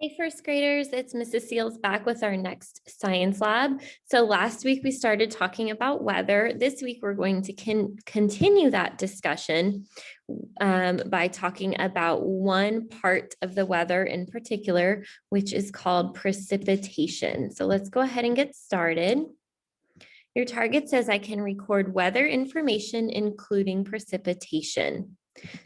Hey, first graders, it's Mrs. Seals back with our next science lab. So last week we started talking about weather. This week we're going to continue that discussion by talking about one part of the weather in particular, which is called precipitation. So let's go ahead and get started. Your target says I can record weather information, including precipitation.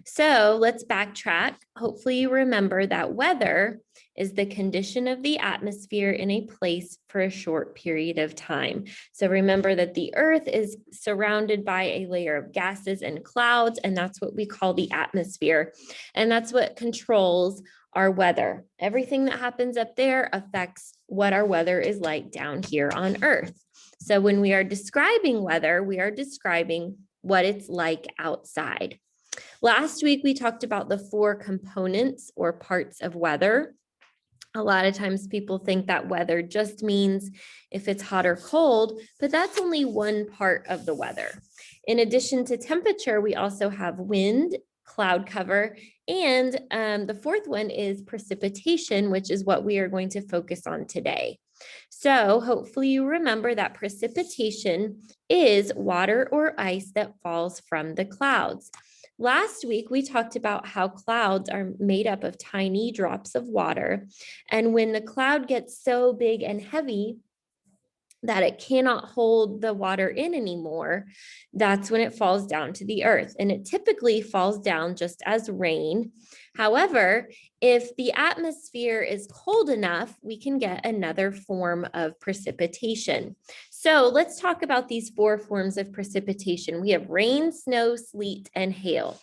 So let's backtrack. Hopefully you remember that weather is the condition of the atmosphere in a place for a short period of time. So remember that the earth is surrounded by a layer of gases and clouds, and that's what we call the atmosphere. And that's what controls our weather. Everything that happens up there affects what our weather is like down here on earth. So when we are describing weather, we are describing what it's like outside. Last week, we talked about the 4 components or parts of weather. A lot of times people think that weather just means if it's hot or cold, but that's only one part of the weather. In addition to temperature, we also have wind, cloud cover, and the 4th one is precipitation, which is what we are going to focus on today. So hopefully you remember that precipitation is water or ice that falls from the clouds. Last week, we talked about how clouds are made up of tiny drops of water. And when the cloud gets so big and heavy that it cannot hold the water in anymore, that's when it falls down to the earth. And it typically falls down just as rain. However, if the atmosphere is cold enough, we can get another form of precipitation. So let's talk about these 4 forms of precipitation. We have rain, snow, sleet, and hail.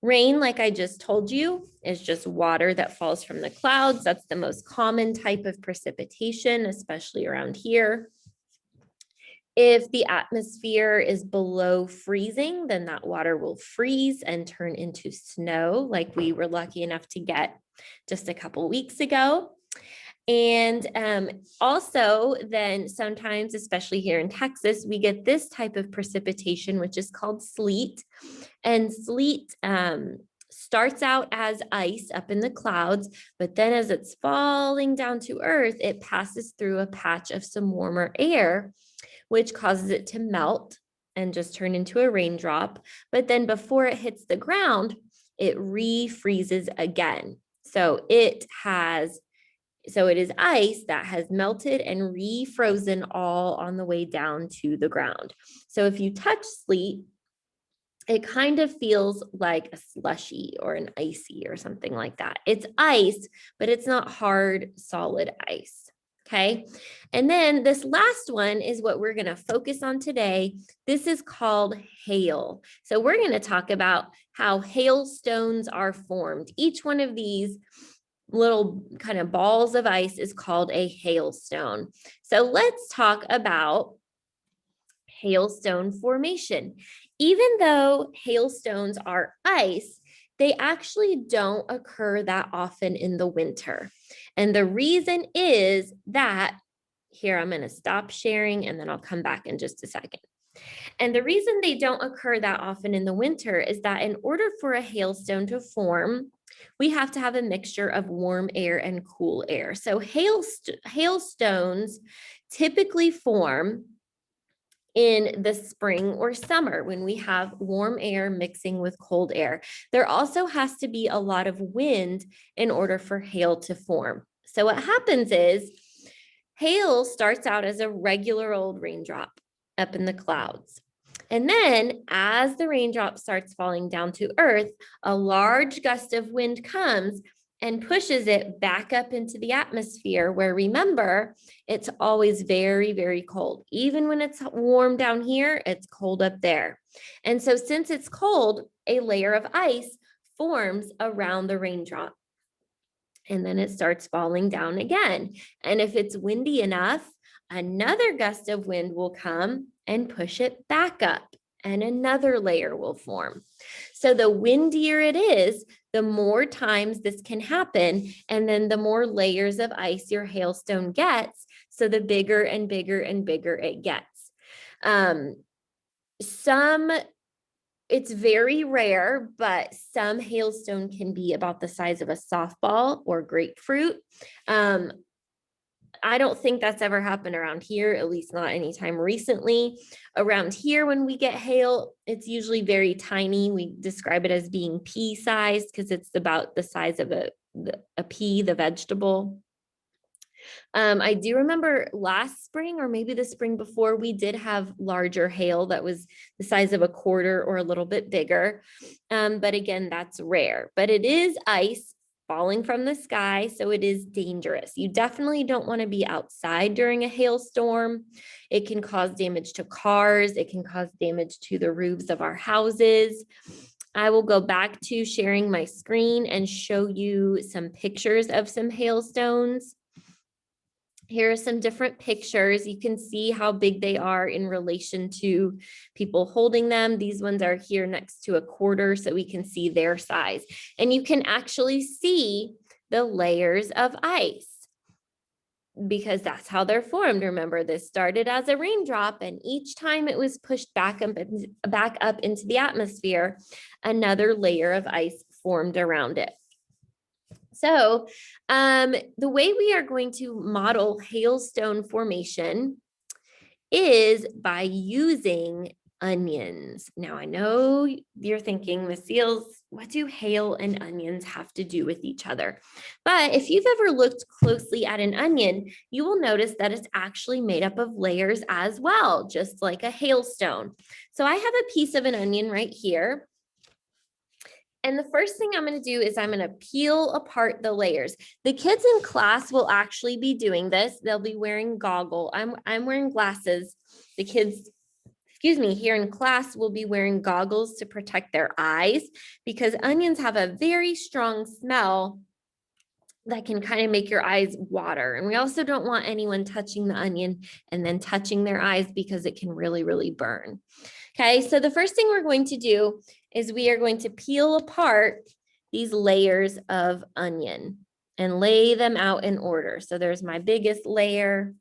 Rain, like I just told you, is just water that falls from the clouds. That's the most common type of precipitation, especially around here. If the atmosphere is below freezing, then that water will freeze and turn into snow, like we were lucky enough to get just a couple weeks ago. And also then sometimes, especially here in Texas, we get this type of precipitation, which is called sleet. And sleet starts out as ice up in the clouds, but then as it's falling down to earth, it passes through a patch of some warmer air, which causes it to melt and just turn into a raindrop. But then before it hits the ground, it refreezes again. So it is ice that has melted and refrozen all on the way down to the ground. So if you touch sleet, it kind of feels like a slushy or an icy or something like that. It's ice, but it's not hard, solid ice. Okay. And then this last one is what we're going to focus on today. This is called hail. So we're going to talk about how hailstones are formed. Each one of these little kind of balls of ice is called a hailstone. So let's talk about hailstone formation. Even though hailstones are ice, they actually don't occur that often in the winter. And the reason is that, here I'm going to stop sharing and then I'll come back in just a second. And the reason they don't occur that often in the winter is that in order for a hailstone to form, we have to have a mixture of warm air and cool air. So hailstones typically form in the spring or summer when we have warm air mixing with cold air. There also has to be a lot of wind in order for hail to form. So what happens is hail starts out as a regular old raindrop up in the clouds. And then as the raindrop starts falling down to earth, a large gust of wind comes and pushes it back up into the atmosphere where, remember, it's always very, very cold. Even when it's warm down here, it's cold up there. And so since it's cold, a layer of ice forms around the raindrop. And then it starts falling down again. And if it's windy enough, another gust of wind will come and push it back up, and another layer will form. So the windier it is, the more times this can happen, and then the more layers of ice your hailstone gets, so the bigger and bigger and bigger it gets. Some It's very rare, but some hailstone can be about the size of a softball or grapefruit. I don't think that's ever happened around here, at least not anytime recently. Around here, when we get hail, it's usually very tiny. We describe it as being pea sized because it's about the size of a pea, the vegetable. I do remember last spring, or maybe the spring before, we did have larger hail that was the size of a quarter or a little bit bigger. But again, that's rare. But it is ice falling from the sky, so it is dangerous. You definitely don't want to be outside during a hailstorm. It can cause damage to cars. It can cause damage to the roofs of our houses. I will go back to sharing my screen and show you some pictures of some hailstones. Here are some different pictures. You can see how big they are in relation to people holding them. These ones are here next to a quarter, so we can see their size. And you can actually see the layers of ice because that's how they're formed. Remember, this started as a raindrop, and each time it was pushed back up into the atmosphere, another layer of ice formed around it. So the way we are going to model hailstone formation is by using onions. Now, I know you're thinking, Miss Seals, what do hail and onions have to do with each other? But if you've ever looked closely at an onion, you will notice that it's actually made up of layers as well, just like a hailstone. So I have a piece of an onion right here. And the first thing I'm going to do is I'm going to peel apart the layers. The kids in class will actually be doing this. They'll be wearing goggles. I'm wearing glasses. The kids, here in class will be wearing goggles to protect their eyes because onions have a very strong smell that can kind of make your eyes water. And we also don't want anyone touching the onion and then touching their eyes because it can really, really burn. Okay, so the first thing we're going to do is we are going to peel apart these layers of onion and lay them out in order. So there's my biggest layer.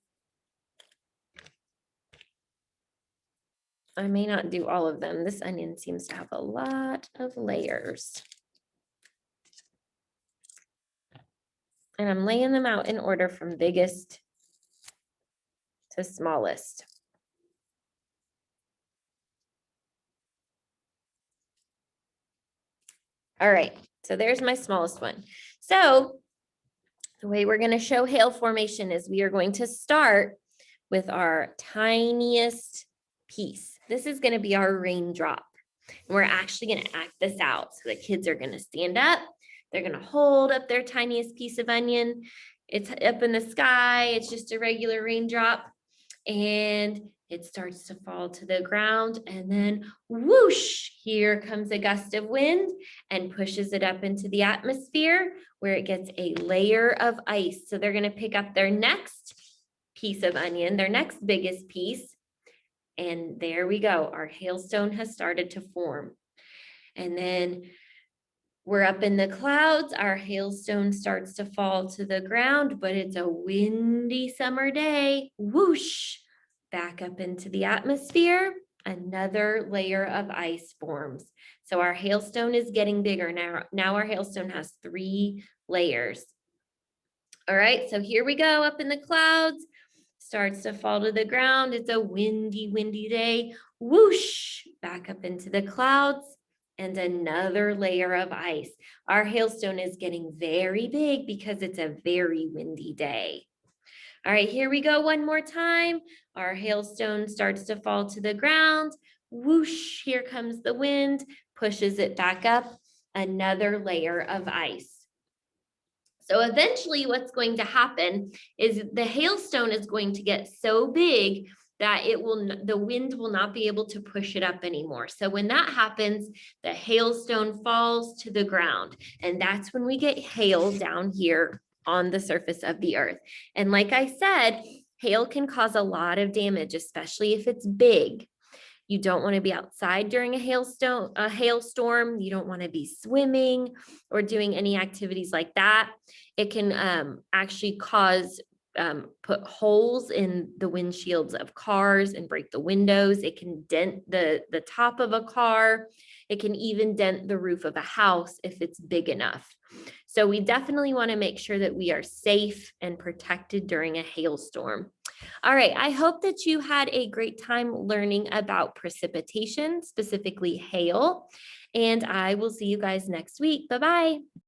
I may not do all of them. This onion seems to have a lot of layers. And I'm laying them out in order from biggest to smallest. All right, so there's my smallest one. So the way we're going to show hail formation is we are going to start with our tiniest piece. This is going to be our raindrop. And we're actually going to act this out. So the kids are going to stand up. They're going to hold up their tiniest piece of onion. It's up in the sky. It's just a regular raindrop. And it starts to fall to the ground, and then whoosh, here comes a gust of wind and pushes it up into the atmosphere where it gets a layer of ice. So they're going to pick up their next piece of onion, their next biggest piece, and there we go. Our hailstone has started to form. And then we're up in the clouds. Our hailstone starts to fall to the ground, but it's a windy summer day. Whoosh, back up into the atmosphere. Another layer of ice forms. So our hailstone is getting bigger now. Now our hailstone has 3 layers. All right, so here we go up in the clouds. Starts to fall to the ground. It's a windy, windy day. Whoosh, back up into the clouds. And another layer of ice. Our hailstone is getting very big because it's a very windy day. All right, here we go one more time. Our hailstone starts to fall to the ground. Whoosh, here comes the wind, pushes it back up. Another layer of ice. So eventually what's going to happen is the hailstone is going to get so big that the wind will not be able to push it up anymore. So when that happens, the hailstone falls to the ground. And that's when we get hail down here on the surface of the earth. And like I said, hail can cause a lot of damage, especially if it's big. You don't want to be outside during a hailstorm. You don't want to be swimming or doing any activities like that. It can actually cause put holes in the windshields of cars and break the windows. It can dent the top of a car. It can even dent the roof of a house if it's big enough. So we definitely want to make sure that we are safe and protected during a hailstorm. All right, I hope that you had a great time learning about precipitation, specifically hail, and I will see you guys next week. Bye-bye.